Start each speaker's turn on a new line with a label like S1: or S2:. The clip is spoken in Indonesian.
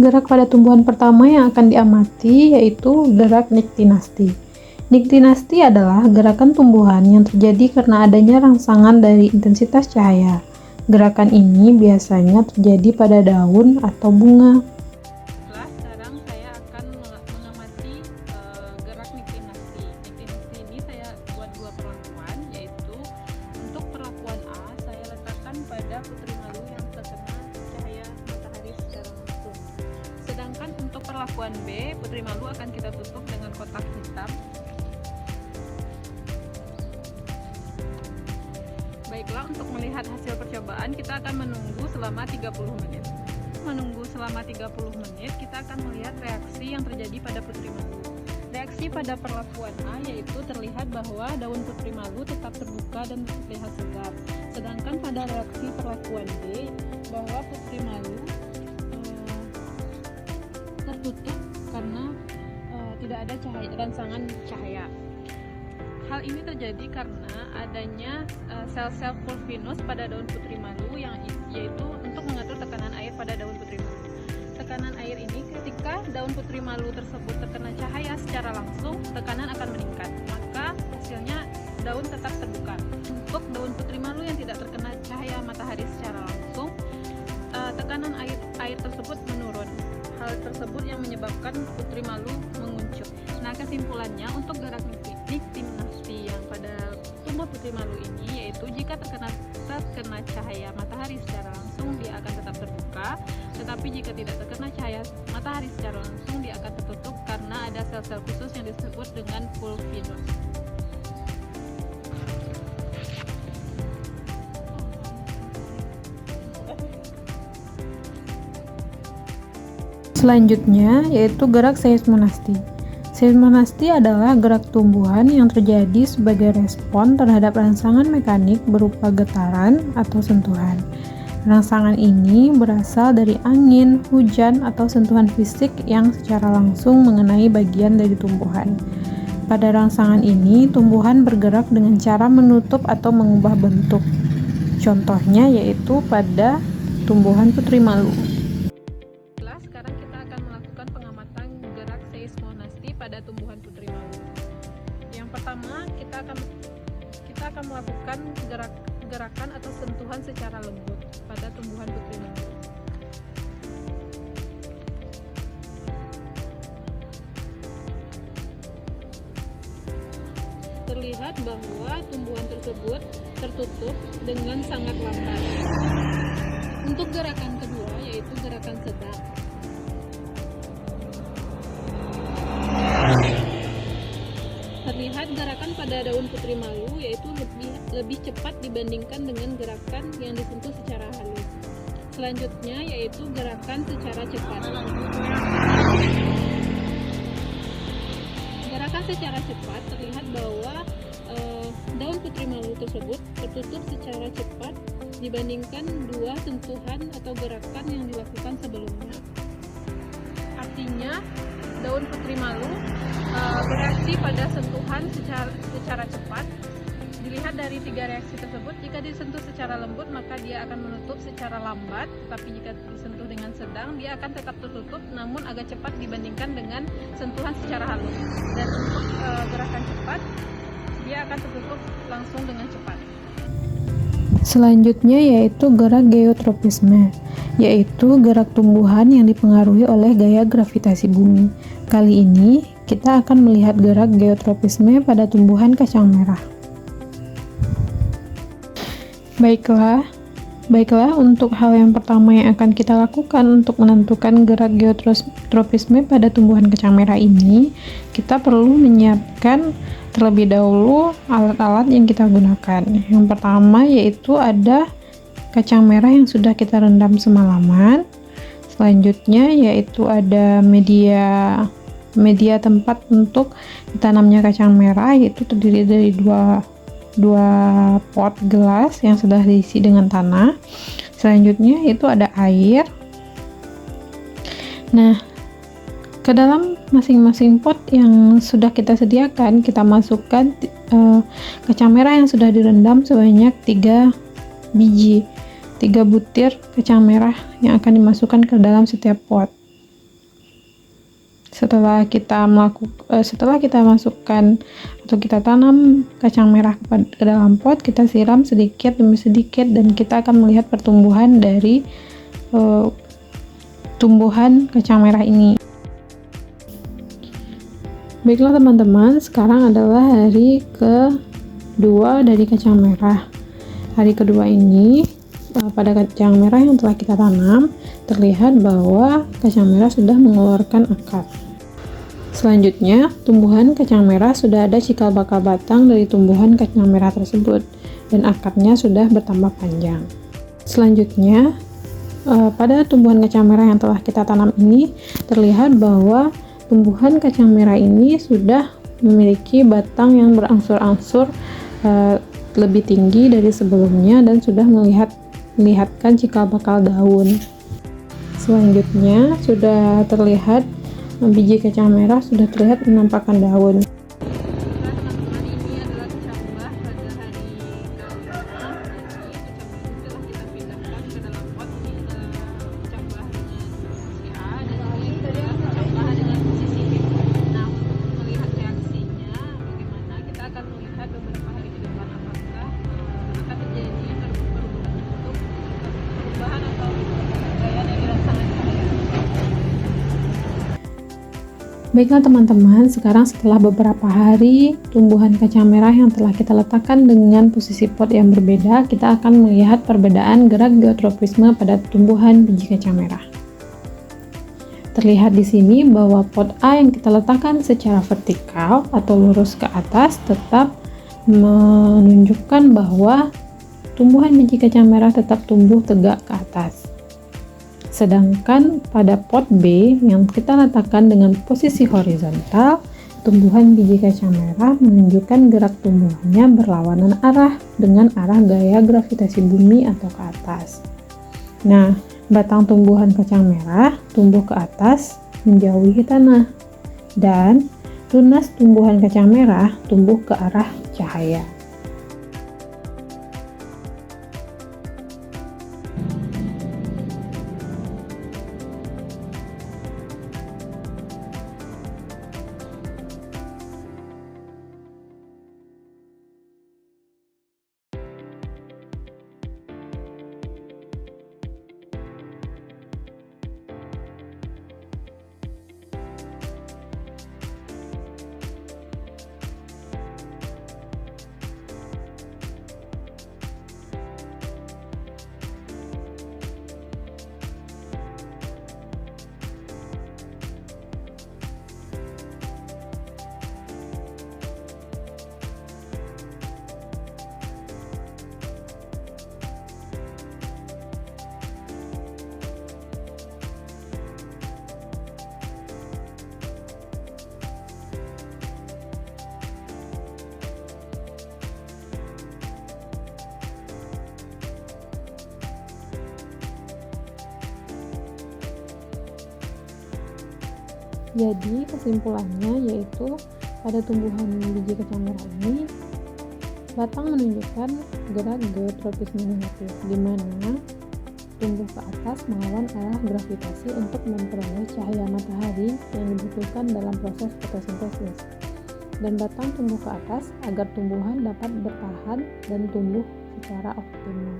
S1: Gerak pada tumbuhan pertama yang akan diamati yaitu gerak niktinasti. Niktinasti adalah gerakan tumbuhan yang terjadi karena adanya rangsangan dari intensitas cahaya. Gerakan ini biasanya terjadi pada daun atau bunga.
S2: Sekarang saya akan mengamati gerak niktinasti. Niktinasti ini saya buat dua perlakuan, yaitu untuk perlakuan A saya letakkan pada putri malu yang terkena cahaya matahari secara langsung. Sedangkan untuk perlakuan B, putri malu akan kita tutup dengan kotak hitam. Baiklah, untuk melihat hasil percobaan kita akan menunggu selama 30 menit. Menunggu selama 30 menit, kita akan melihat reaksi yang terjadi pada putri malu. Reaksi pada perlakuan A yaitu terlihat bahwa daun putri malu tetap terbuka dan terlihat segar. Sedangkan pada reaksi perlakuan B, bahwa putri malu tertutup karena tidak ada rangsangan cahaya. Hal ini terjadi karena adanya sel-sel pulvinus pada daun putri malu yaitu untuk mengatur tekanan air pada daun putri malu. Tekanan air ini ketika daun putri malu tersebut terkena cahaya secara langsung, tekanan akan meningkat. Maka hasilnya daun tetap terbuka. Untuk daun putri malu yang tidak terkena cahaya matahari secara langsung, tekanan air tersebut menurun. Hal tersebut yang menyebabkan putri malu menguncup. Nah, kesimpulannya untuk gerak niktinasti yang pada tumbuh putri malu ini yaitu jika terkena cahaya matahari secara langsung dia akan tetap terbuka, tetapi jika tidak terkena cahaya matahari secara langsung dia akan tertutup karena ada sel-sel khusus yang disebut dengan pulvinus.
S1: Selanjutnya yaitu gerak seismonasti. Seismonasti adalah gerak tumbuhan yang terjadi sebagai respon terhadap rangsangan mekanik berupa getaran atau sentuhan. Rangsangan ini berasal dari angin, hujan, atau sentuhan fisik yang secara langsung mengenai bagian dari tumbuhan. Pada rangsangan ini, tumbuhan bergerak dengan cara menutup atau mengubah bentuk. Contohnya yaitu pada tumbuhan putri malu.
S2: Sekarang kita akan melakukan pengamatan gerak seismonasti pada tumbuhan putri malu. Yang pertama, kita akan melakukan gerakan atau sentuhan secara lembut pada tumbuhan putri malu. Terlihat bahwa tumbuhan tersebut tertutup dengan sangat lambat. Untuk gerakan kedua yaitu gerakan sedang. Terlihat gerakan pada daun putri malu yaitu lebih cepat dibandingkan dengan gerakan yang disentuh secara halus. Selanjutnya yaitu gerakan secara cepat. Gerakan secara cepat terlihat bahwa daun putri malu tersebut tertutup secara cepat dibandingkan dua sentuhan atau gerakan yang dilakukan sebelumnya. Artinya daun putri malu bereaksi pada sentuhan secara cepat. Dilihat dari tiga reaksi tersebut, jika disentuh secara lembut maka dia akan menutup secara lambat, tapi jika disentuh dengan sedang dia akan tetap tertutup namun agak cepat dibandingkan dengan sentuhan secara halus. Dan untuk gerakan cepat dia akan tertutup langsung dengan cepat.
S1: Selanjutnya yaitu gerak geotropisme, yaitu gerak tumbuhan yang dipengaruhi oleh gaya gravitasi bumi. Kali ini kita akan melihat gerak geotropisme pada tumbuhan kacang merah. Baiklah, untuk hal yang pertama yang akan kita lakukan untuk menentukan gerak geotropisme pada tumbuhan kacang merah ini, kita perlu menyiapkan terlebih dahulu alat-alat yang kita gunakan. Yang pertama yaitu ada kacang merah yang sudah kita rendam semalaman. Selanjutnya yaitu ada media tempat untuk ditanamnya kacang merah, yaitu terdiri dari dua pot gelas yang sudah diisi dengan tanah. Selanjutnya itu ada air. Nah, ke dalam masing-masing pot yang sudah kita sediakan, kita masukkan kacang merah yang sudah direndam sebanyak 3 biji, 3 butir kacang merah yang akan dimasukkan ke dalam setiap pot. Setelah kita masukkan atau kita tanam kacang merah ke dalam pot, kita siram sedikit demi sedikit dan kita akan melihat pertumbuhan dari tumbuhan kacang merah ini. Baiklah teman-teman, sekarang adalah hari kedua dari kacang merah. Hari kedua ini pada kacang merah yang telah kita tanam, terlihat bahwa kacang merah sudah mengeluarkan akar. Selanjutnya, tumbuhan kacang merah sudah ada cikal bakal batang dari tumbuhan kacang merah tersebut dan akarnya sudah bertambah panjang. Selanjutnya, pada tumbuhan kacang merah yang telah kita tanam ini, terlihat bahwa tumbuhan kacang merah ini sudah memiliki batang yang berangsur-angsur lebih tinggi dari sebelumnya dan sudah melihatkan cikal bakal daun. Selanjutnya, sudah terlihat biji kacang merah sudah terlihat menampakkan daun.
S2: Teman-teman, ini adalah kecambah pada hari ke-6. Jadi kecambah itu telah kita pindahkan ke dalam pot. Ini kecambah dengan posisi A dan ini adalah kecambah dengan posisi B. Nah, untuk melihat reaksinya bagaimana, kita akan melihat beberapa hari ke depan apakah akan terjadi perubahan atau gaya yang dirasakan cahaya.
S1: Baiklah teman-teman, sekarang setelah beberapa hari tumbuhan kacang merah yang telah kita letakkan dengan posisi pot yang berbeda, kita akan melihat perbedaan gerak geotropisme pada tumbuhan biji kacang merah. Terlihat di sini bahwa pot A yang kita letakkan secara vertikal atau lurus ke atas tetap menunjukkan bahwa tumbuhan biji kacang merah tetap tumbuh tegak ke atas. Sedangkan pada pot B yang kita letakkan dengan posisi horizontal, tumbuhan biji kacang merah menunjukkan gerak tumbuhannya berlawanan arah dengan arah gaya gravitasi bumi atau ke atas. Nah, batang tumbuhan kacang merah tumbuh ke atas menjauhi tanah dan tunas tumbuhan kacang merah tumbuh ke arah cahaya. Jadi kesimpulannya yaitu pada tumbuhan biji kacang merah ini batang menunjukkan gerak geotropisme negatif, di mana tumbuh ke atas melawan arah gravitasi untuk memperoleh cahaya matahari yang dibutuhkan dalam proses fotosintesis, dan batang tumbuh ke atas agar tumbuhan dapat bertahan dan tumbuh secara optimal.